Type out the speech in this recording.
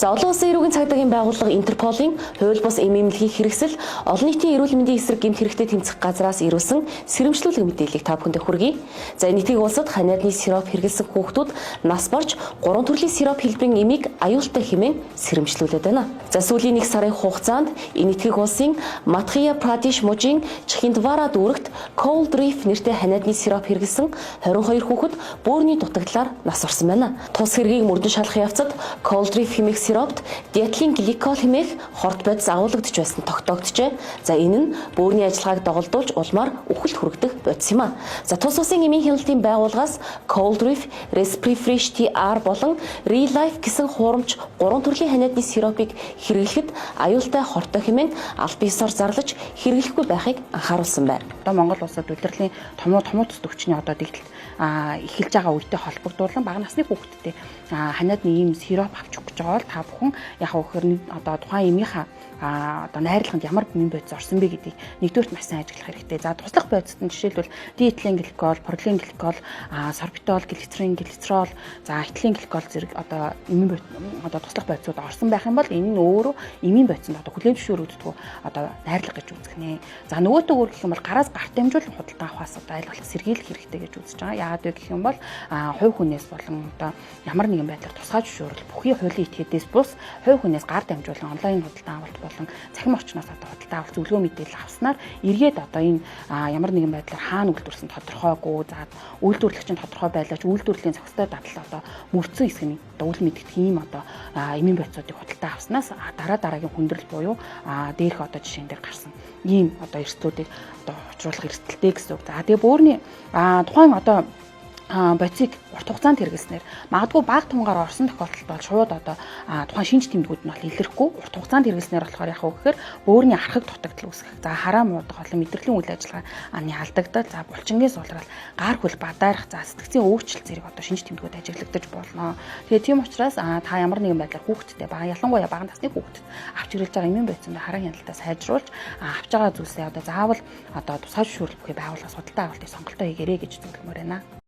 За олон улсын эрүүгийн цагдаагийн байгууллага Интерполийн хууль бус эмэмлэгийн хэрэгсэл олон нийтийн эрүүл мэндийн эсрэг гэмт хэрэгтэй тэмцэх газраас ирүүлсэн сэрэмжлүүлэг мэдээллийг та бүхэндээ хүргэе. За энэтхэг улсад ханиадны сироп хэрэглэсэн хүүхдүүд нас барж 3 төрлийн сироп хэлбэрийн эмийг аюултай хэмээн сэрэмжлүүлээд байна. За сүүлийн 1 сарын хугацаанд энэтхэг улсын Мадхья Прадеш мужийн Чхиндвара дүүрэгт Cold Reef нэртэй ханиадны сироп хэрэглэсэн 22 хүүхэд бөөрийн дутагдлаар нас орсон байна. Тус хэргийг мөрдөн шалах явцад Cold Reef хэмээх сиропт диэтилен гликол хэмээх хорт бодис агуулгадж байсан тогтоогджээ. За энэ нь бөөрийн ажиллагааг доголдуулж улмаар үхэлд хүргэх бодис юм а. За тус улсын эмийн хяналтын байгууллагаас Cold Reef, Respirifresh TR болон Relife гэсэн хуурамч 3 төрлийн ханиадны сиропыг хэрэглэхэд аюултай хортой хэмээн аль биесээр зарлаж хэрэглэхгүй байхыг анхааруулсан байна. Одоо Монгол улсад удирдлын томуу төс төвчний одоо дэгдэлт эхэлж байгаа үедээ холбогдуулан бага насны хүүхдтэй ханиадны ийм сироп авч өгч байгаа бол та бүхэн яг үхээр одоо тухайн эмийнхаа одоо найрлаганд ямар бие бодис орсон бэ гэдгийг нэгдүгürt маш сайн ажиглах хэрэгтэй. За туслах бодисд нь жишээлбэл диэтилен гликол, пропилен гликол, сорбитол, глицерин, глицерол, за этилен гликол зэрэг одоо эмийн одоо туслах бодисууд орсон байх юм бол энэ нь өөрөө эмийн бодисод одоо хүлээн зөвшөөрөгддөг одоо найрлага гэж үзэх нэ. За нөгөө төгөөр гэх юм бол гараас гарт дамжуулан худалдаа авахаас одоо аль болох сэргийлэх хэрэгтэй гэж үзэж байгаа. Яагаад вэ гэх юм бол хувь хүнээс болон одоо ямар нэгэн байдлаар тусгай зөвшөөрөл бүхий хуулийн этгээдээс бус хувь хүнээс гар дамжуулан онлайн худалдаа авалт болон цахим орчноос одоо худалдаа авалт зөвлөгөө мэдээлэл авснаар эргээд одоо энэ ямар нэгэн байдлаар хаана үйлдвэрлэсэн тодорхойгүй. За үйлдвэрлэгчийн тодорхой байлаач үйлдвэрлэлийн зохистой дадал одоо мөрдсөн хэсэг нь одоо үл мэддэг ийм одоо эмийн бодисуудыг худалдаа авснаас дараагийн хүндрэл буюу дээрх одоо жишээн дээр гарсан ийм одоо эрсдлүүдийг одоо учруулах эрсдэлтэй гэсэн үг. За тэгээ бөөрийн тухайн одоо бодисыг урт хугацаанд хэрэглэснээр магадгүй бага тунгаар орсон тохиолдолд бол шууд одоо тухайн шинж тэмдгүүд нь бол илэрхгүй урт хугацаанд хэрэглэснээр болохоор яг үгээр бөөрийн архаг дутагдал үүсгэх. За хараа муудаг болон мэдрэлийн үйл ажиллагааны алдагдал, за булчингээс улрал гар хөл бадарах, за сэтгцийн өвчлөл зэрэг одоо шинж тэмдгүүд ажиглагдаж болно. Тэгээ тийм учраас та ямар нэгэн байдлаар хүүхдтэй бага ялангуяа бага насны хүүхдэд авч хэрэглэж байгаа эмийн бодисонд хараа хяналтаа сайжруулж авч байгаа зүйлсээ одоо заавал одоо тусгай зөвшөөрөл бүхий байгууллагаас худалдаа авалтыг сонголтоо хийгээрэй гэж зөвлөмөр байна.